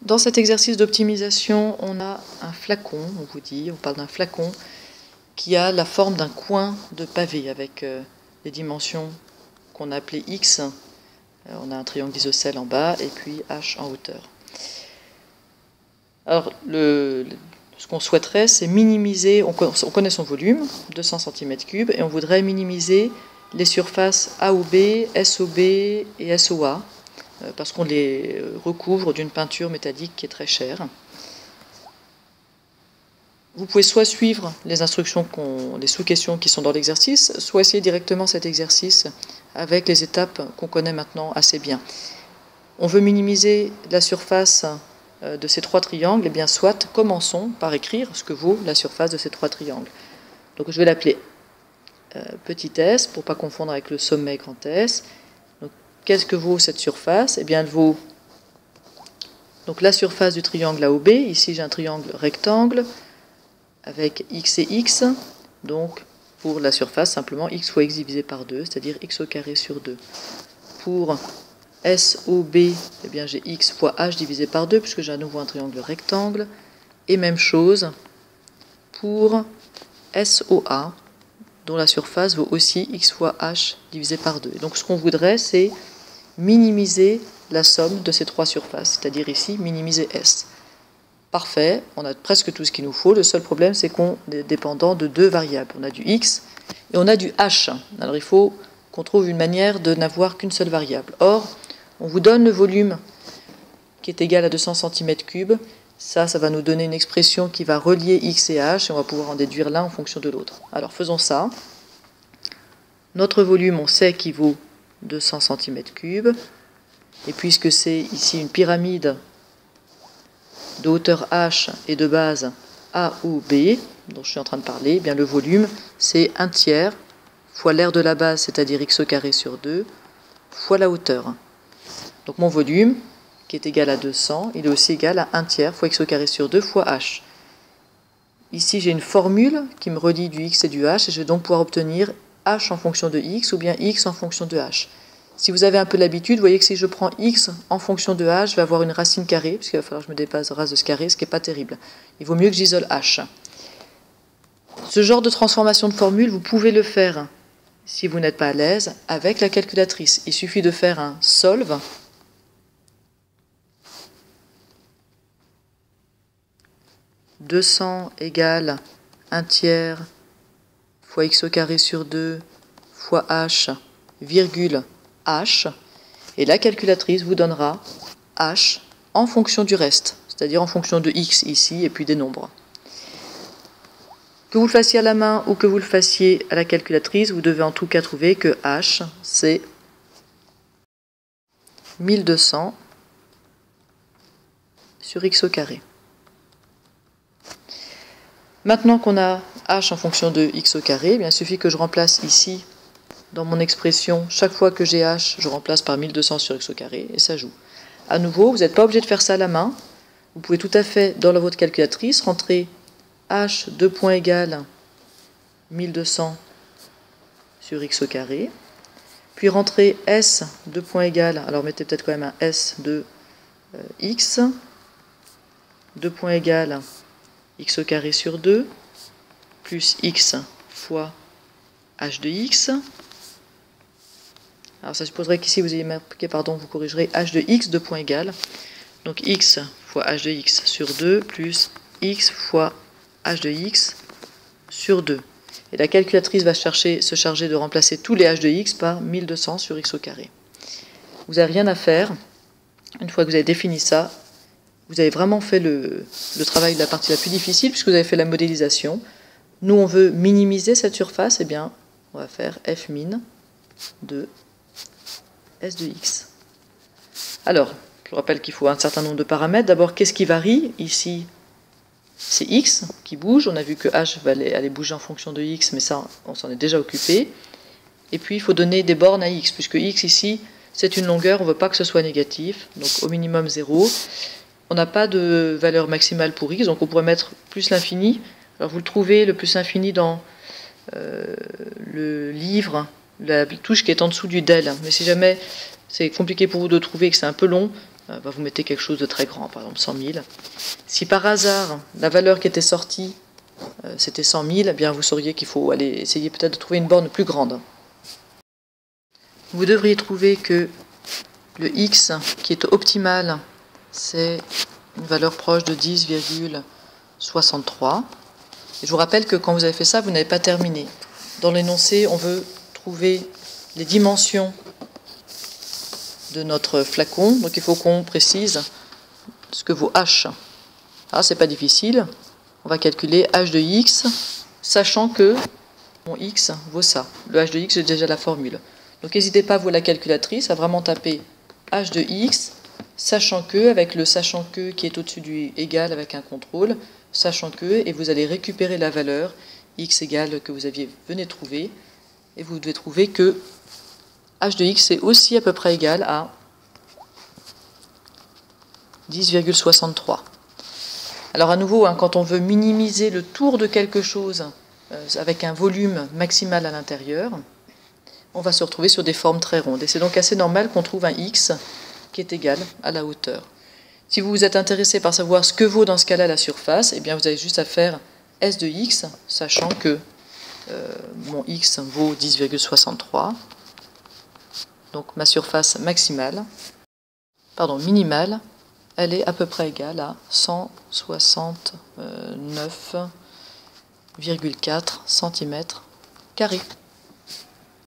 Dans cet exercice d'optimisation, on a un flacon, on parle d'un flacon qui a la forme d'un coin de pavé avec des dimensions qu'on a appelées x. On a un triangle isocèle en bas et puis h en hauteur. Alors, ce qu'on souhaiterait, c'est minimiser, on connaît son volume, 200 cm3, et on voudrait minimiser les surfaces AOB, SOB et SOA, parce qu'on les recouvre d'une peinture métallique qui est très chère. Vous pouvez soit suivre les instructions, les sous-questions qui sont dans l'exercice, soit essayer directement cet exercice avec les étapes qu'on connaît maintenant assez bien. On veut minimiser la surface de ces trois triangles, et bien soit commençons par écrire ce que vaut la surface de ces trois triangles. Donc je vais l'appeler petit s pour ne pas confondre avec le sommet grand S. Donc qu'est-ce que vaut cette surface? Eh bien elle vaut donc la surface du triangle AOB. Ici j'ai un triangle rectangle avec x et x. Donc pour la surface simplement x fois x divisé par 2, c'est-à-dire x au carré sur 2. Pour SOB, eh bien j'ai x fois h divisé par 2, puisque j'ai à nouveau un triangle rectangle. Et même chose pour SOA, dont la surface vaut aussi x fois h divisé par 2. Et donc ce qu'on voudrait, c'est minimiser la somme de ces trois surfaces, c'est-à-dire ici minimiser S. Parfait, on a presque tout ce qu'il nous faut. Le seul problème, c'est qu'on est dépendant de deux variables. On a du x et on a du h. Alors il faut qu'on trouve une manière de n'avoir qu'une seule variable. Or, on vous donne le volume qui est égal à 200 cm3. Ça va nous donner une expression qui va relier x et h, et on va pouvoir en déduire l'un en fonction de l'autre. Alors faisons ça. Notre volume, on sait qu'il vaut 200 cm3. Et puisque c'est ici une pyramide de hauteur h et de base a ou b, dont je suis en train de parler, eh bien le volume, c'est 1/3 fois l'aire de la base, c'est-à-dire x au carré sur 2, fois la hauteur. Donc mon volume, qui est égal à 200, il est aussi égal à 1/3 fois x au carré sur 2 fois h. Ici, j'ai une formule qui me relie du x et du h, et je vais donc pouvoir obtenir h en fonction de x ou bien x en fonction de h. Si vous avez un peu l'habitude, vous voyez que si je prends x en fonction de h, je vais avoir une racine carrée, puisqu'il va falloir que je me débarrasse de ce carré, ce qui n'est pas terrible. Il vaut mieux que j'isole h. Ce genre de transformation de formule, vous pouvez le faire, si vous n'êtes pas à l'aise, avec la calculatrice. Il suffit de faire un solve. « 200 égale 1/3 fois x au carré sur 2 fois h, virgule h », et la calculatrice vous donnera h en fonction du reste, c'est-à-dire en fonction de x ici et puis des nombres. Que vous le fassiez à la main ou que vous le fassiez à la calculatrice, vous devez en tout cas trouver que h, c'est 1200 sur x au carré. Maintenant qu'on a h en fonction de x au carré, eh bien, il suffit que je remplace ici, dans mon expression, chaque fois que j'ai h, je remplace par 1200 sur x au carré, et ça joue. À nouveau, vous n'êtes pas obligé de faire ça à la main. Vous pouvez tout à fait, dans votre calculatrice, rentrer h, 2 points égale 1200 sur x au carré, puis rentrer s, 2 points égale, alors mettez peut-être quand même un s de x, 2 points égale x au carré sur 2, plus x fois h de x. Alors ça supposerait qu'ici vous ayez marqué, vous corrigerez h de x, 2 points égale. Donc x fois h de x sur 2, plus x fois h de x sur 2. Et la calculatrice va se charger de remplacer tous les h de x par 1200 sur x au carré. Vous n'avez rien à faire. Une fois que vous avez défini ça, vous avez vraiment fait le travail de la partie la plus difficile, puisque vous avez fait la modélisation. Nous, on veut minimiser cette surface, eh bien, on va faire f min de s de x. Alors, je vous rappelle qu'il faut un certain nombre de paramètres. D'abord, qu'est-ce qui varie? Ici, c'est x qui bouge. On a vu que h va aller bouger en fonction de x, mais ça, on s'en est déjà occupé. Et puis, il faut donner des bornes à x, puisque x, ici, c'est une longueur, on ne veut pas que ce soit négatif, donc au minimum 0. On n'a pas de valeur maximale pour x, donc on pourrait mettre plus l'infini. Alors vous le trouvez, le plus infini, dans le livre, la touche qui est en dessous du del. Mais si jamais c'est compliqué pour vous de trouver et que c'est un peu long, Vous mettez quelque chose de très grand, par exemple 100 000. Si par hasard, la valeur qui était sortie, c'était 100 000, eh bien vous sauriez qu'il faut aller essayer peut-être de trouver une borne plus grande. Vous devriez trouver que le x qui est optimal, c'est une valeur proche de 10,63. Et je vous rappelle que quand vous avez fait ça, vous n'avez pas terminé. Dans l'énoncé, on veut trouver les dimensions de notre flacon, donc il faut qu'on précise ce que vaut h. Ah, c'est pas difficile. On va calculer h de x, sachant que mon x vaut ça. Le h de x, j'ai déjà la formule. Donc n'hésitez pas, vous, la calculatrice, à vraiment taper h de x, sachant que, avec le sachant que qui est au-dessus du égal avec un contrôle, sachant que, et vous allez récupérer la valeur x égale que vous venez de trouver, et vous devez trouver que h de x est aussi à peu près égal à 10,63. Alors à nouveau, quand on veut minimiser le tour de quelque chose avec un volume maximal à l'intérieur, on va se retrouver sur des formes très rondes. Et c'est donc assez normal qu'on trouve un x qui est égal à la hauteur. Si vous vous êtes intéressé par savoir ce que vaut dans ce cas-là la surface, eh bien vous avez juste à faire s de x, sachant que mon x vaut 10,63. Donc ma surface minimale, elle est à peu près égale à 169,4 cm².